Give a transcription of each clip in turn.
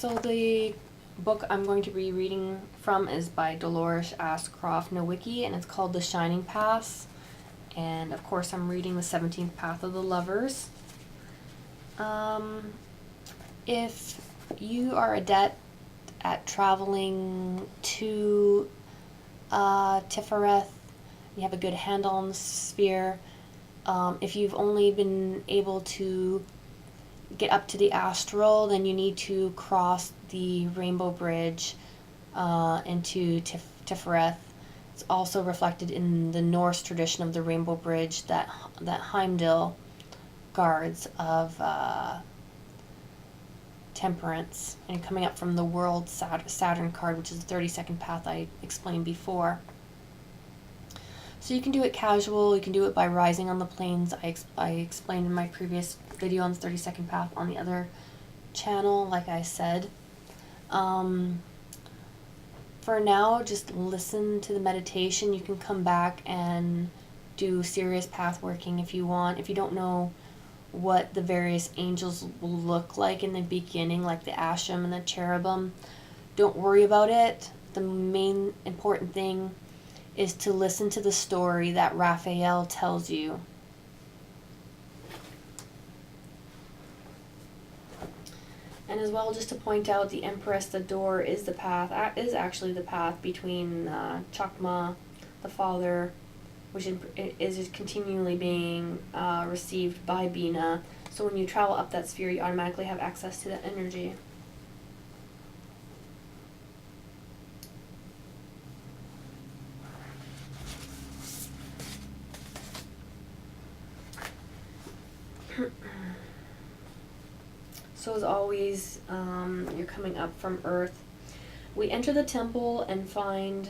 So the book I'm going to be reading from is by Dolores Ashcroft Nowicki, and it's called The Shining Path. And of course, I'm reading the 17th Path of the Lovers. If you are adept at traveling to Tifereth, you have a good handle on the sphere. If you've only been able to get up to the astral, then you need to cross the Rainbow Bridge into Tifereth. It's also reflected in the Norse tradition of the Rainbow Bridge that Heimdall guards of temperance, and coming up from the World Saturn card, which is the 32nd path I explained before. So you can do it casual, you can do it by rising on the plains. I explained in my previous video on the 32nd path on the other channel, like I said. For now, just listen to the meditation. You can come back and do serious path working if you want. If you don't know what the various angels will look like in the beginning, like the Asham and the cherubim, don't worry about it. The main important thing is to listen to the story that Raphael tells you. And as well, just to point out, the Empress, the door, is the path, is actually the path between Chakma, the father, which is continually being received by Bina. So when you travel up that sphere, you automatically have access to that energy. So as always, you're coming up from Earth. We enter the temple and find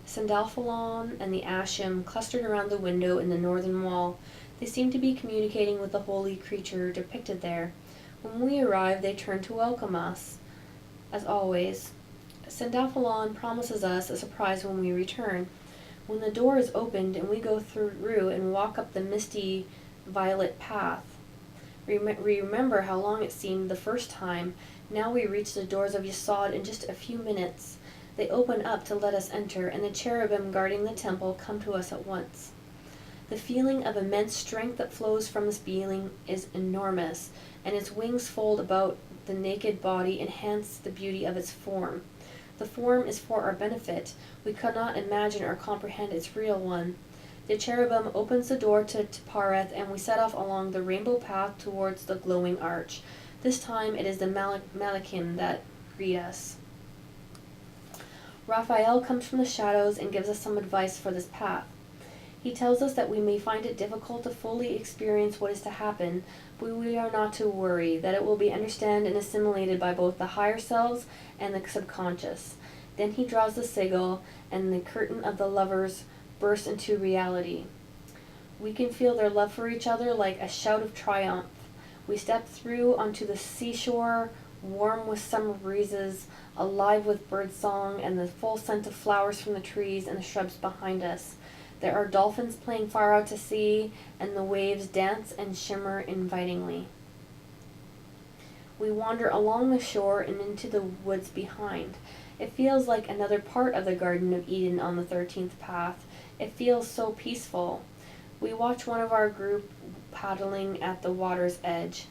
Sandalphon and the Asham clustered around the window in the northern wall. They seem to be communicating with the holy creature depicted there. When we arrive, they turn to welcome us. As always, Sandalphon promises us a surprise when we return. When the door is opened and we go through and walk up the misty violet path, we remember how long it seemed the first time. Now we reach the doors of Yesod in just a few minutes. They open up to let us enter, and the cherubim guarding the temple come to us at once. The feeling of immense strength that flows from this being is enormous, and its wings fold about the naked body enhance the beauty of its form. The form is for our benefit. We cannot imagine or comprehend its real one. The cherubim opens the door to Tifereth, and we set off along the rainbow path towards the glowing arch. This time it is the Malachim that greet us. Raphael comes from the shadows and gives us some advice for this path. He tells us that we may find it difficult to fully experience what is to happen, but we are not to worry, that it will be understood and assimilated by both the higher selves and the subconscious. Then he draws the sigil, and the curtain of the lovers bursts into reality. We can feel their love for each other like a shout of triumph. We step through onto the seashore, warm with summer breezes, alive with birdsong and the full scent of flowers from the trees and the shrubs behind us. There are dolphins playing far out to sea, and the waves dance and shimmer invitingly. We wander along the shore and into the woods behind. It feels like another part of the Garden of Eden on the 13th path. It feels so peaceful. We watch one of our group paddling at the water's edge.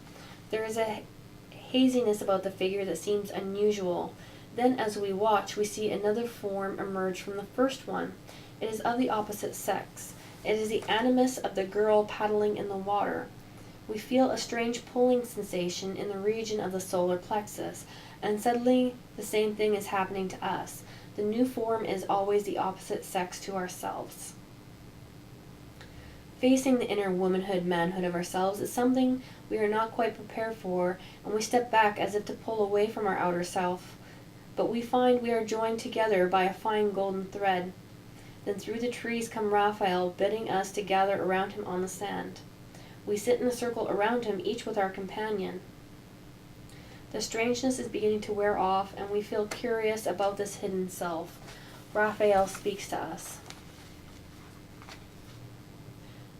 There is a haziness about the figure that seems unusual. Then as we watch, we see another form emerge from the first one. It is of the opposite sex. It is the animus of the girl paddling in the water. We feel a strange pulling sensation in the region of the solar plexus, and suddenly the same thing is happening to us. The new form is always the opposite sex to ourselves. Facing the inner womanhood, manhood of ourselves is something we are not quite prepared for, and we step back as if to pull away from our outer self. But we find we are joined together by a fine golden thread. Then through the trees come Raphael, bidding us to gather around him on the sand. We sit in a circle around him, each with our companion. The strangeness is beginning to wear off, and we feel curious about this hidden self. Raphael speaks to us.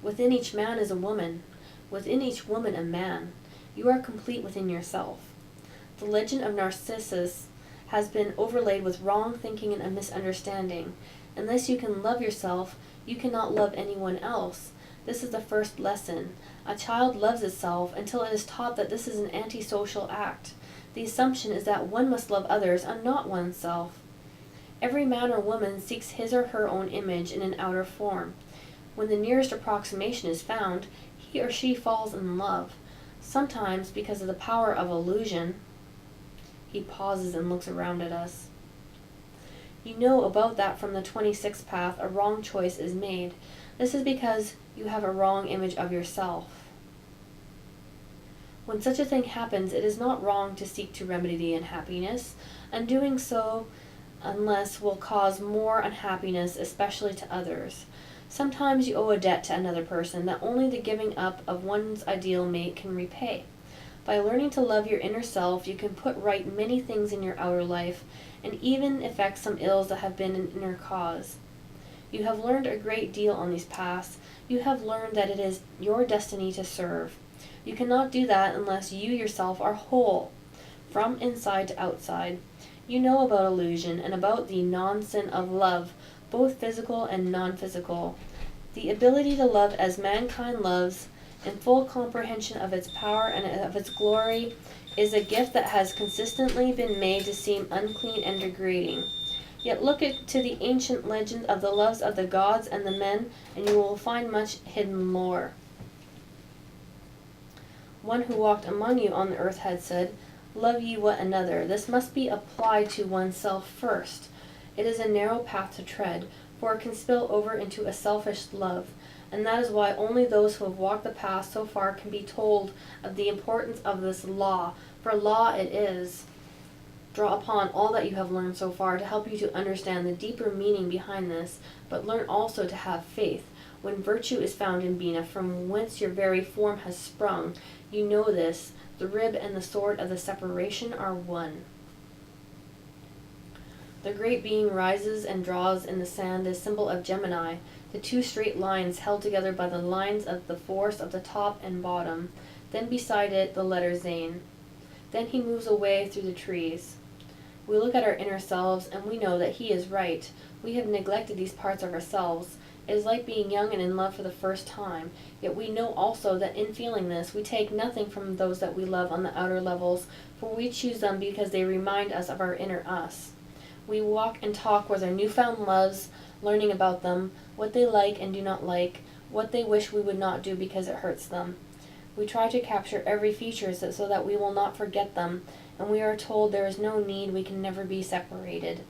Within each man is a woman. Within each woman a man. You are complete within yourself. The legend of Narcissus has been overlaid with wrong thinking and a misunderstanding. Unless you can love yourself, you cannot love anyone else. This is the first lesson. A child loves itself until it is taught that this is an antisocial act. The assumption is that one must love others and not oneself. Every man or woman seeks his or her own image in an outer form. When the nearest approximation is found, he or she falls in love. Sometimes, because of the power of illusion, he pauses and looks around at us. You know about that from the 26th path, a wrong choice is made. This is because you have a wrong image of yourself. When such a thing happens, it is not wrong to seek to remedy the unhappiness, and doing so unless will cause more unhappiness, especially to others. Sometimes you owe a debt to another person that only the giving up of one's ideal mate can repay. By learning to love your inner self, you can put right many things in your outer life, and even effect some ills that have been an inner cause. You have learned a great deal on these paths. You have learned that it is your destiny to serve. You cannot do that unless you yourself are whole, from inside to outside. You know about illusion and about the non-sin of love, both physical and non-physical. The ability to love as mankind loves, in full comprehension of its power and of its glory, is a gift that has consistently been made to seem unclean and degrading. Yet look to the ancient legend of the loves of the gods and the men, and you will find much hidden lore. One who walked among you on the earth had said, "Love ye one another." This must be applied to oneself first. It is a narrow path to tread, for it can spill over into a selfish love, and that is why only those who have walked the path so far can be told of the importance of this law, for law it is. Draw upon all that you have learned so far to help you to understand the deeper meaning behind this, but learn also to have faith. When virtue is found in Bina, from whence your very form has sprung, you know this. The rib and the sword of the separation are one. The great being rises and draws in the sand, the symbol of Gemini, the two straight lines held together by the lines of the force of the top and bottom, then beside it the letter Zain. Then he moves away through the trees. We look at our inner selves and we know that he is right. We have neglected these parts of ourselves. It is like being young and in love for the first time. Yet we know also that in feeling this, we take nothing from those that we love on the outer levels, for we choose them because they remind us of our inner us. We walk and talk with our newfound loves, learning about them, what they like and do not like, what they wish we would not do because it hurts them. We try to capture every feature so that we will not forget them, and we are told there is no need, we can never be separated.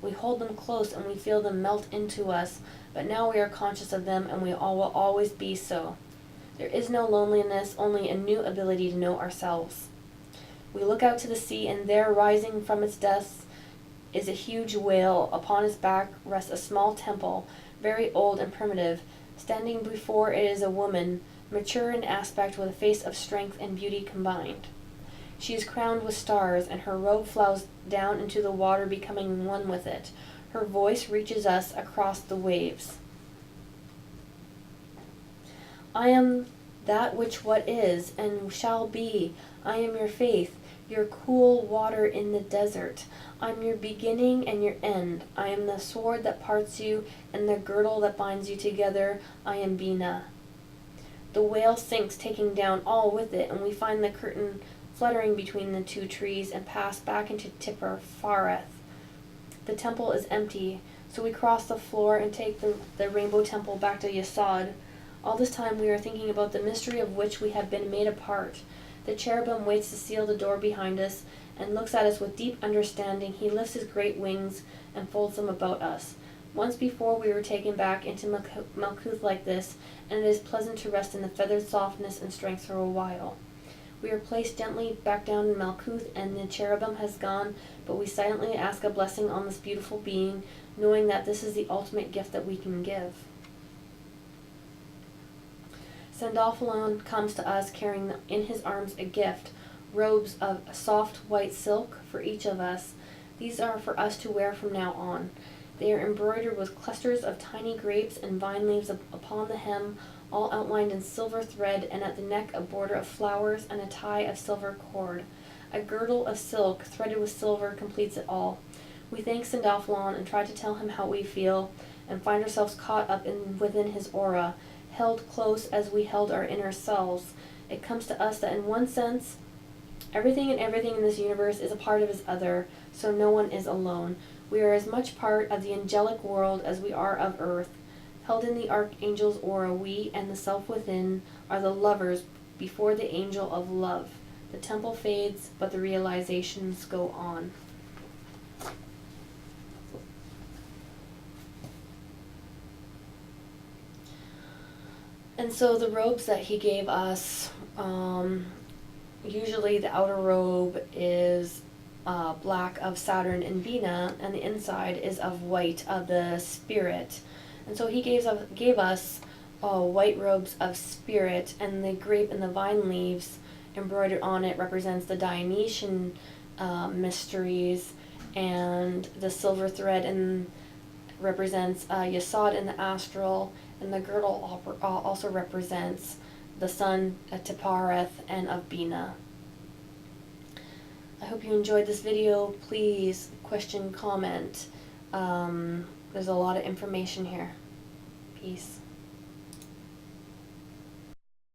We hold them close and we feel them melt into us, but now we are conscious of them and we all will always be so. There is no loneliness, only a new ability to know ourselves. We look out to the sea, and there, rising from its depths, is a huge whale. Upon its back rests a small temple, very old and primitive. Standing before it is a woman, mature in aspect with a face of strength and beauty combined. She is crowned with stars, and her robe flows down into the water, becoming one with it. Her voice reaches us across the waves. I am that which what is and shall be. I am your faith, your cool water in the desert. I am your beginning and your end. I am the sword that parts you and the girdle that binds you together. I am Bina. The whale sinks, taking down all with it, and we find the curtain fluttering between the two trees and pass back into Tipper Fareth. The temple is empty, so we cross the floor and take the rainbow temple back to Yesod. All this time we are thinking about the mystery of which we have been made a part. The cherubim waits to seal the door behind us and looks at us with deep understanding. He lifts his great wings and folds them about us. Once before we were taken back into Malkuth like this, and it is pleasant to rest in the feathered softness and strength for a while. We are placed gently back down in Malkuth, and the cherubim has gone, but we silently ask a blessing on this beautiful being, knowing that this is the ultimate gift that we can give. Sandalphon comes to us carrying in his arms a gift, robes of soft white silk for each of us. These are for us to wear from now on. They are embroidered with clusters of tiny grapes and vine leaves upon the hem, all outlined in silver thread, and at the neck a border of flowers and a tie of silver cord. A girdle of silk threaded with silver completes it all. We thank Sandalphon and try to tell him how we feel, and find ourselves caught up within his aura, held close as we held our inner selves. It comes to us that in one sense, everything in this universe is a part of his other, so no one is alone. We are as much part of the angelic world as we are of earth. Held in the archangel's aura, we and the self within are the lovers before the angel of love. The temple fades, but the realizations go on. And so the robes that he gave us, usually the outer robe is black of Saturn and Vina, and the inside is of white of the spirit. And so he gave us white robes of spirit, and the grape and the vine leaves embroidered on it represents the Dionysian mysteries, and the silver thread and represents Yesod in the astral, and the girdle also represents the sun at Tipareth and of Bina. I hope you enjoyed this video. Please question, comment. There's a lot of information here. Peace.